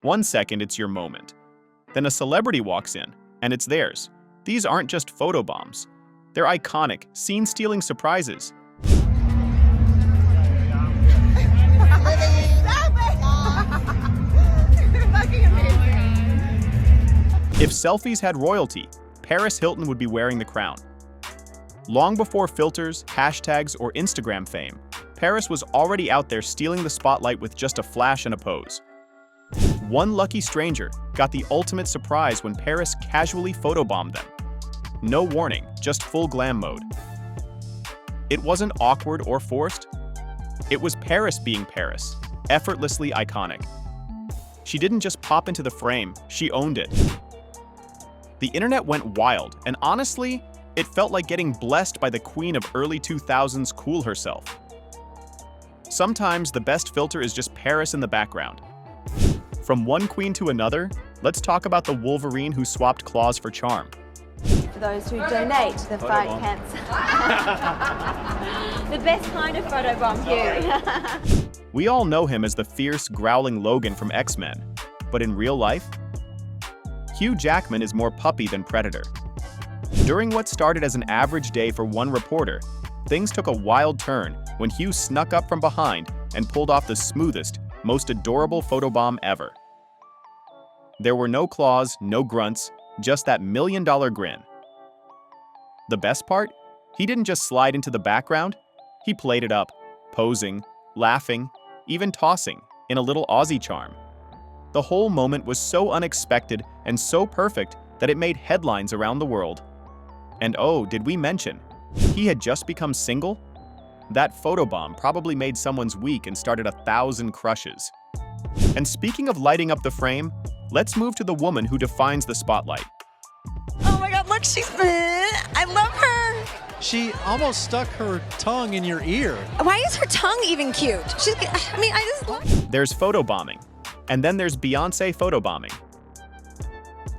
1 second, it's your moment. Then a celebrity walks in, and it's theirs. These aren't just photobombs. They're iconic, scene-stealing surprises. If selfies had royalty, Paris Hilton would be wearing the crown. Long before filters, hashtags, or Instagram fame, Paris was already out there stealing the spotlight with just a flash and a pose. One lucky stranger got the ultimate surprise when Paris casually photobombed them. No warning, just full glam mode. It wasn't awkward or forced. It was Paris being Paris, effortlessly iconic. She didn't just pop into the frame, she owned it. The internet went wild, and honestly, it felt like getting blessed by the queen of early 2000s cool herself. Sometimes the best filter is just Paris in the background. From one queen to another, let's talk about the Wolverine who swapped claws for charm. For those who donate to the fight cancer. The best kind of photobomb, Hugh. We all know him as the fierce, growling Logan from X-Men, but in real life, Hugh Jackman is more puppy than predator. During what started as an average day for one reporter, things took a wild turn when Hugh snuck up from behind and pulled off the smoothest, most adorable photobomb ever. There were no claws, no grunts, just that million-dollar grin. The best part? He didn't just slide into the background, he played it up, posing, laughing, even tossing, in a little Aussie charm. The whole moment was so unexpected and so perfect that it made headlines around the world. And oh, did we mention, he had just become single? That photobomb probably made someone's week and started 1,000 crushes. And speaking of lighting up the frame, let's move to the woman who defines the spotlight. Oh my God, look, I love her. She almost stuck her tongue in your ear. Why is her tongue even cute? I just love. There's photobombing, and then there's Beyoncé photobombing.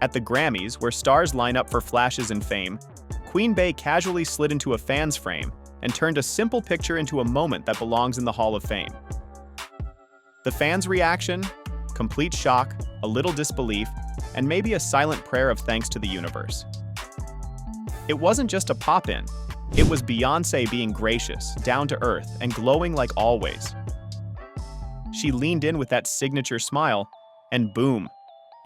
At the Grammys, where stars line up for flashes and fame, Queen Bey casually slid into a fan's frame and turned a simple picture into a moment that belongs in the Hall of Fame. The fans' reaction? Complete shock, a little disbelief, and maybe a silent prayer of thanks to the universe. It wasn't just a pop-in, it was Beyoncé being gracious, down to earth, and glowing like always. She leaned in with that signature smile, and boom,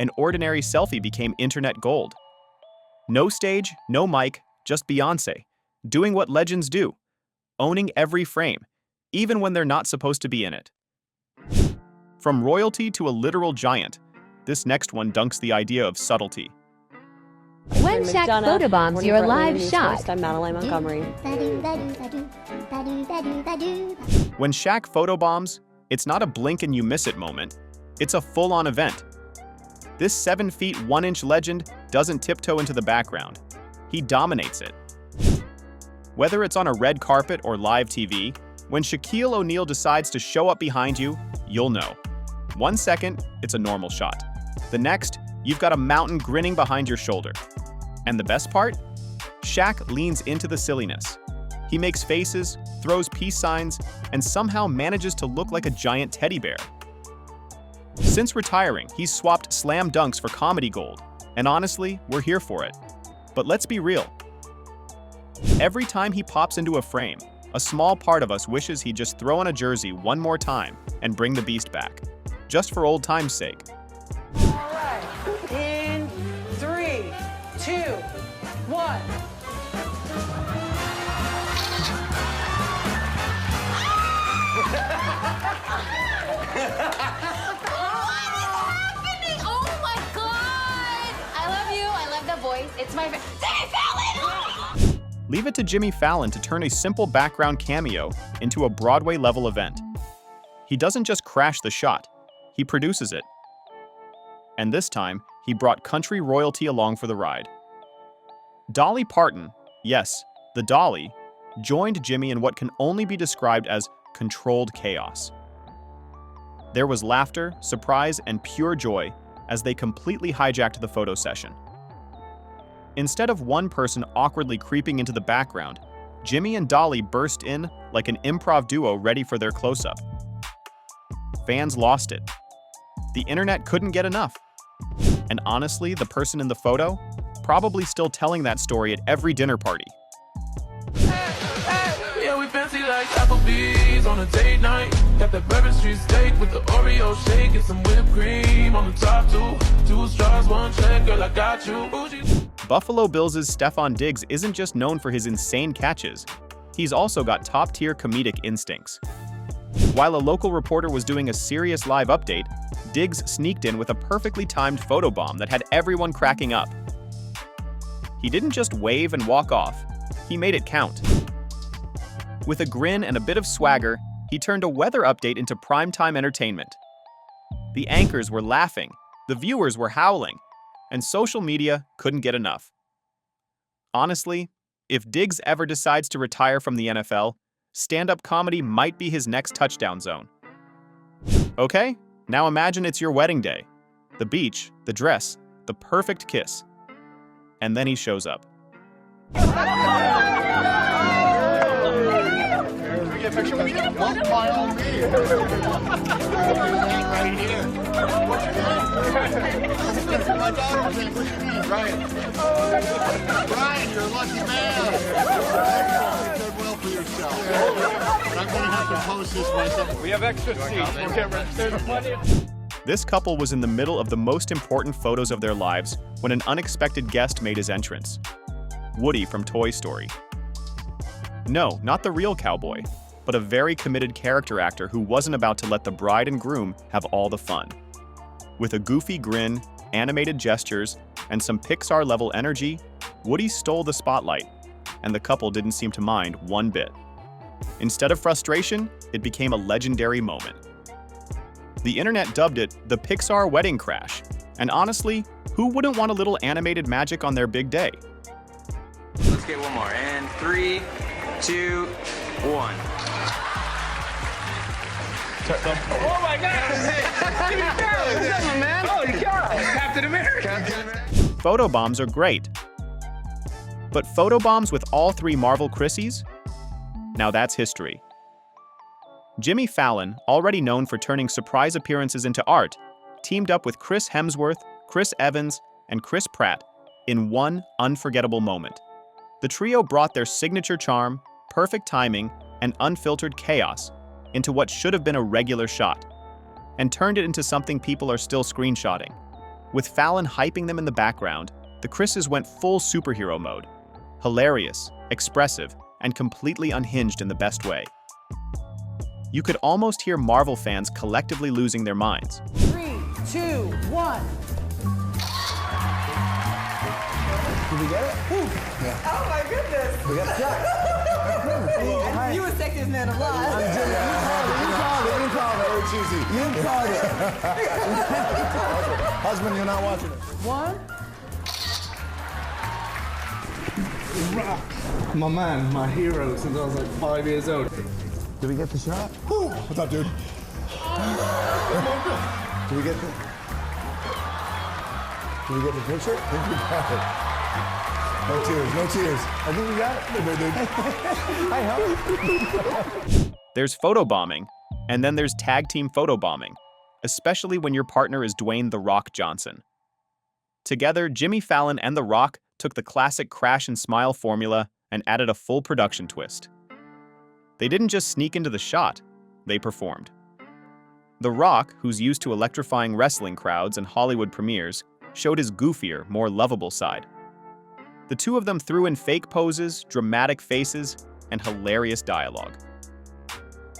an ordinary selfie became internet gold. No stage, no mic, just Beyoncé, doing what legends do, owning every frame, even when they're not supposed to be in it. From royalty to a literal giant, this next one dunks the idea of subtlety. When Shaq photobombs your live shot. I'm Madeline Montgomery. When Shaq photobombs, it's not a blink and you miss it moment, it's a full-on event. This 7 feet 1 inch legend doesn't tiptoe into the background. He dominates it. Whether it's on a red carpet or live TV, when Shaquille O'Neal decides to show up behind you, you'll know. 1 second, it's a normal shot. The next, you've got a mountain grinning behind your shoulder. And the best part? Shaq leans into the silliness. He makes faces, throws peace signs, and somehow manages to look like a giant teddy bear. Since retiring, he's swapped slam dunks for comedy gold, and honestly, we're here for it. But let's be real. Every time he pops into a frame, a small part of us wishes he'd just throw on a jersey one more time and bring the beast back, just for old time's sake. All right, in 3, 2, 1. It's my Jimmy Fallon! Leave it to Jimmy Fallon to turn a simple background cameo into a Broadway-level event. He doesn't just crash the shot, he produces it. And this time, he brought country royalty along for the ride. Dolly Parton, yes, the Dolly, joined Jimmy in what can only be described as controlled chaos. There was laughter, surprise, and pure joy as they completely hijacked the photo session. Instead of one person awkwardly creeping into the background, Jimmy and Dolly burst in like an improv duo ready for their close-up. Fans lost it. The internet couldn't get enough. And honestly, the person in the photo, probably still telling that story at every dinner party. Yeah, we fancy like Applebee's on a date night. Got that Bourbon Street steak with the Oreo shake and some whipped cream on the top two. 2 straws, 1 check, girl, I got you. Buffalo Bills' Stefon Diggs isn't just known for his insane catches. He's also got top-tier comedic instincts. While a local reporter was doing a serious live update, Diggs sneaked in with a perfectly timed photobomb that had everyone cracking up. He didn't just wave and walk off, he made it count. With a grin and a bit of swagger, he turned a weather update into primetime entertainment. The anchors were laughing, the viewers were howling, and social media couldn't get enough. Honestly, if Diggs ever decides to retire from the NFL, stand-up comedy might be his next touchdown zone. Okay, now imagine it's your wedding day. The beach, the dress, the perfect kiss. And then he shows up. Can we get a picture with you? Well, by all means. Right here. What's your name? My daughter's name. What's your name? Brian. Brian, you're a lucky man. Goodwill for yourself. But I'm going to have to post this myself. We have extra seats. There's plenty of... This couple was in the middle of the most important photos of their lives when an unexpected guest made his entrance. Woody from Toy Story. No, not the real cowboy, but a very committed character actor who wasn't about to let the bride and groom have all the fun. With a goofy grin, animated gestures, and some Pixar-level energy, Woody stole the spotlight, and the couple didn't seem to mind one bit. Instead of frustration, it became a legendary moment. The internet dubbed it the Pixar wedding crash, and honestly, who wouldn't want a little animated magic on their big day? Let's get one more, and 3, 2, 1. Oh my God! Hey, man! Holy cow! Captain America! Photobombs are great. But photobombs with all 3 Marvel Chrissies? Now that's history. Jimmy Fallon, already known for turning surprise appearances into art, teamed up with Chris Hemsworth, Chris Evans, and Chris Pratt in one unforgettable moment. The trio brought their signature charm, perfect timing, and unfiltered chaos into what should have been a regular shot, and turned it into something people are still screenshotting. With Fallon hyping them in the background, the Chris's went full superhero mode. Hilarious, expressive, and completely unhinged in the best way. You could almost hear Marvel fans collectively losing their minds. 3, 2, 1. Did we get it? Yeah. Oh my goodness. We got the shot. You were sexiest man alive. You called it. Very cheesy. You called it. Husband, you're not watching it. 1. Rock, my man, my hero since I was like 5 years old. Did we get the shot? Woo. What's up, dude? Did we get the picture? I think we got it. No tears, no tears. I think we got it. I help. There's photobombing, and then there's tag team photobombing, especially when your partner is Dwayne "The Rock" Johnson. Together, Jimmy Fallon and The Rock took the classic crash and smile formula and added a full production twist. They didn't just sneak into the shot, they performed. The Rock, who's used to electrifying wrestling crowds and Hollywood premieres, showed his goofier, more lovable side. The two of them threw in fake poses, dramatic faces, and hilarious dialogue.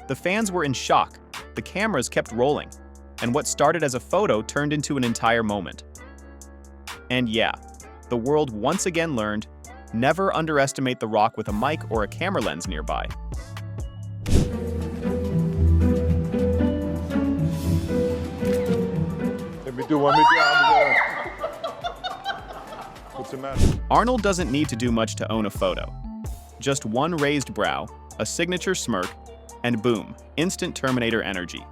The fans were in shock, the cameras kept rolling, and what started as a photo turned into an entire moment. And yeah, the world once again learned, never underestimate The Rock with a mic or a camera lens nearby. What's the matter? Arnold doesn't need to do much to own a photo. Just one raised brow, a signature smirk, and boom, instant Terminator energy.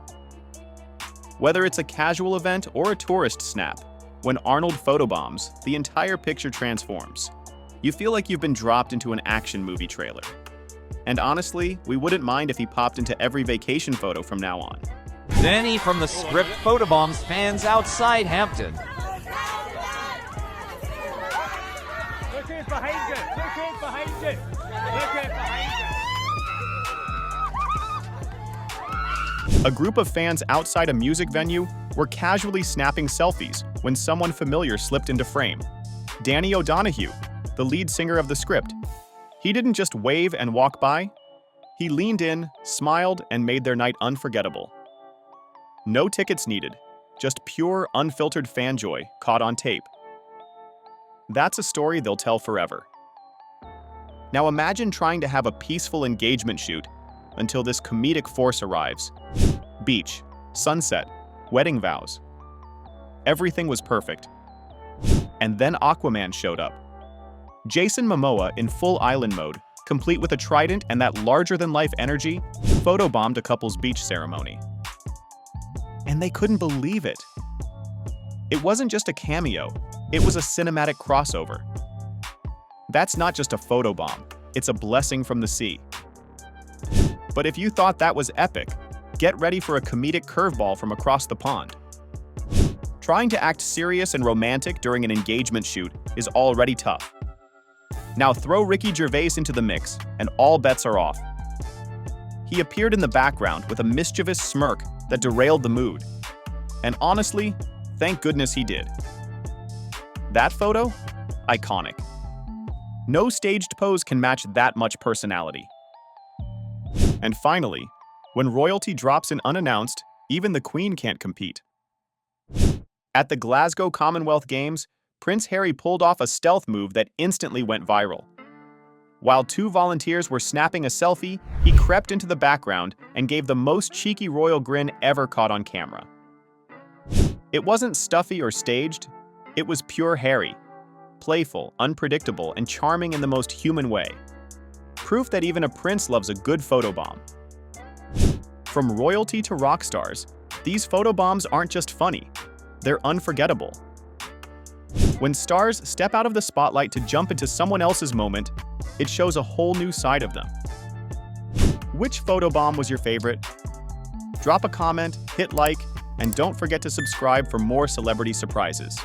Whether it's a casual event or a tourist snap, when Arnold photobombs, the entire picture transforms. You feel like you've been dropped into an action movie trailer. And honestly, we wouldn't mind if he popped into every vacation photo from now on. Danny from the script Photobombs fans outside Hampton. Look who's behind you! Look who's behind you! Look who's behind you! A group of fans outside a music venue were casually snapping selfies when someone familiar slipped into frame. Danny O'Donoghue, the lead singer of the script. He didn't just wave and walk by. He leaned in, smiled, and made their night unforgettable. No tickets needed, just pure, unfiltered fan joy caught on tape. That's a story they'll tell forever. Now imagine trying to have a peaceful engagement shoot until this comedic force arrives. Beach, sunset, wedding vows. Everything was perfect. And then Aquaman showed up. Jason Momoa in full island mode, complete with a trident and that larger-than-life energy, photobombed a couple's beach ceremony. And they couldn't believe it. It wasn't just a cameo, it was a cinematic crossover. That's not just a photobomb, it's a blessing from the sea. But if you thought that was epic, get ready for a comedic curveball from across the pond. Trying to act serious and romantic during an engagement shoot is already tough. Now throw Ricky Gervais into the mix, and all bets are off. He appeared in the background with a mischievous smirk that derailed the mood. And honestly, thank goodness he did. That photo? Iconic. No staged pose can match that much personality. And finally, when royalty drops in unannounced, even the Queen can't compete. At the Glasgow Commonwealth Games, Prince Harry pulled off a stealth move that instantly went viral. While two volunteers were snapping a selfie, he crept into the background and gave the most cheeky royal grin ever caught on camera. It wasn't stuffy or staged, it was pure Harry. Playful, unpredictable, and charming in the most human way. Proof that even a prince loves a good photobomb. From royalty to rock stars, these photobombs aren't just funny, they're unforgettable. When stars step out of the spotlight to jump into someone else's moment, it shows a whole new side of them. Which photobomb was your favorite? Drop a comment, hit like, and don't forget to subscribe for more celebrity surprises.